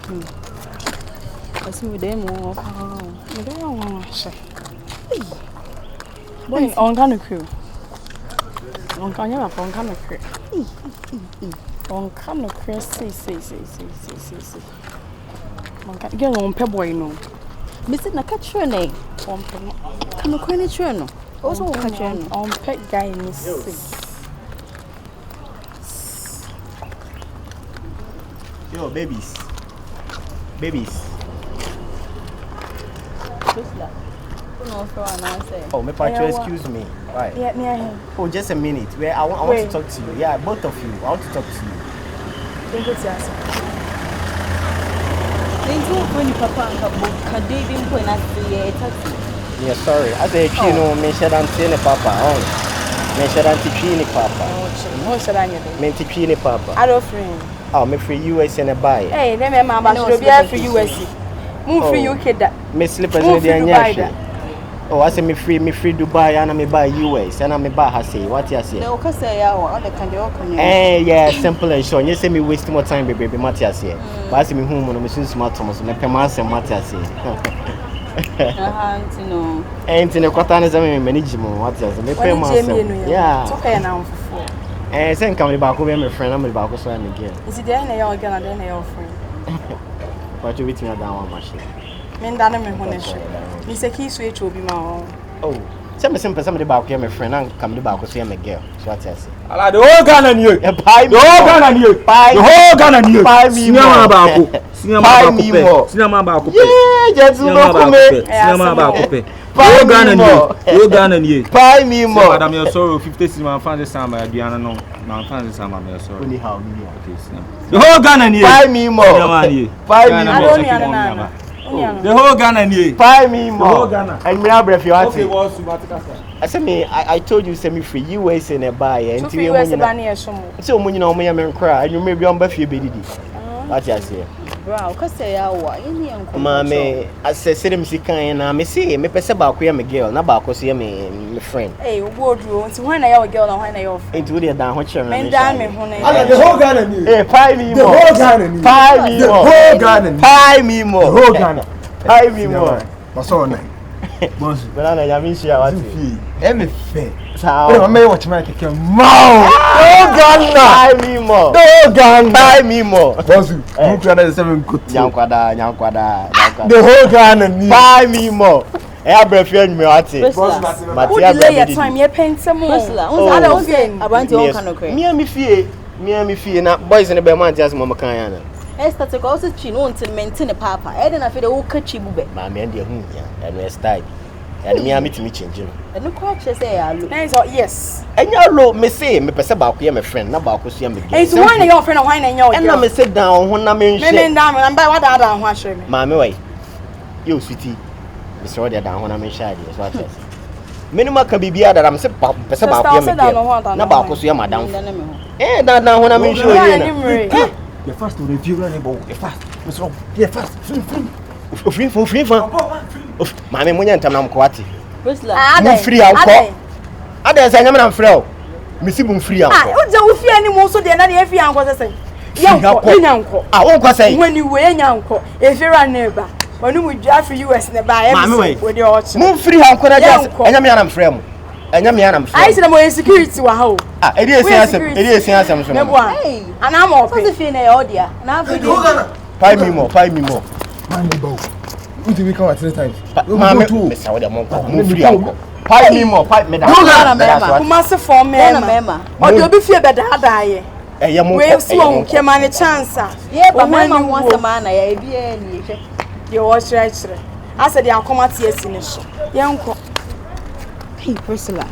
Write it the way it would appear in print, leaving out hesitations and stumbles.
I see with them all. We don't want to say. Boy, on can crew. On can you have on can crew. On can crew. See. On can get on peboy no. Missing a catch your name. On peboy. Can you call it no? Also catch your name. On pet guy miss. Yo, babies. Oh, my partner, excuse me. Right. Yeah, me. Oh, just a minute. I want to talk to you. Yeah, both of you. I want to talk to you. Don't go to us. Yeah, sorry. I say, you know, me share and see papa. Oh, me share and teach papa. Oh, share and you. Me teach papa. I don't friend. Oh, me free US and a buy. Hey, let me mama should be free US. Move free UK that. Me slippers in the Anyashe. Oh, I say me free Dubai and me buy US and me buy Hase. What you say? No, cause say I want the candy open. Eh, yeah, simple and sure. You say me waste more time, baby, Matthias here. But I say me home on me soon smart Thomas, me pemas and Matthias here. No. Ain't in a quarter is a management. What is me pemas? Yeah. It's okay now. Eh, send come back over my friend. I'm about to sign again. Is it there in your gun and then your friend? But you with me down one machine. Men done me honest. Mr. Key switch will be my own. Oh, some simple somebody back here, my friend, and come back to see my girl. So what I say? I like the whole gun and you. Pie me. The whole gun and you. The whole gun and you. Pie me. Cinema back. Yeah, just look at me. Cinema back. Whole gun and you. Whole gun and you. Pie me more. Madam, you're sorry. 50 cinema fans this time. Diana, no. Man, fans this time. I'm sorry. Anyhow, the whole gun and you. Pie me more. Pie me more. The whole Ghana and Pie me more. The whole Ghana. And me abrev you okay, I said me, I told you send me free US in a buy and to US banner so when you know me I'm cry and you may be on Buffy baby. What you say? Wow, cause say Mammy, I said him sick and I may say me pesa back me girl, na back see me friend. Hey, wardrobe, so when I have a girl and when I off. Into the down what you men down me the whole Ghana and you. Hey, pie me more. The whole Ghana and you. Pie me more. The whole Ghana. Pie me more. The whole Ghana. Pie me more. What's on that? Boss, but I know you share what you. Every fair. How? I may watch my kick. Wow. Oh Ghana. Pie me more. Oh Ghana. Pie me more. Boss, you try 7 good. Nyankwada. The whole Ghana. Pie me more. I friend me what it. Matia delay time you paint some more. Other again about your kind of crazy. Me and me fee na boys in the Berman just mama kan Esther to go to Chino until maintain a papa. I don't know if it will catch you bube. Ma me and the hu ya and we style. And me am me change. And no quite say I look. Nice yes. And you lo me say me pese ba ko ye my friend na ba ko so ye me. It's why your friend and why na your. And na me sit down ho na me nhwe. Me down and buy what other ho ahwe me. Ma me why. You sweetie. Mr. Odia down ho na me share so what else. Minimum ka bibia that am say pese ba ko ye me. Na ba ko so ye madam. Eh na ho na me show ye na. The first to review about the fast. Mr. The fast. Free. Mama munya ntam na mkwati. Priscilla. Free anko. Ada say nyame na free o. Misi bu free anko. Ah, o je wo fie ani mo so de na de free anko say. Yanko. Ah, won kwa say. When you we yanko, e fira neighbor. Onu mu dwa free US na ba e we de o chi. Mo free anko na just nyame na free mo. Nyame ya na free. I say na mo security wa ha o. Ah, edi esi asem so. Hey, ana mo pe. What's the fee na odia? Na video. Pay me more. Man bo. Until we come at 3 times. Mama, Miss Odia mo free anko. Pay me more, pay me down. Kuma se for me na. O de obi fie beda adaye. Eh, mo. We so won kema ne chance. Yeah, but mama wants a man na ya bi e ni hwe. Ye wo chire. Asa de akomati esi ne so. Yanko. Hey, Priscilla.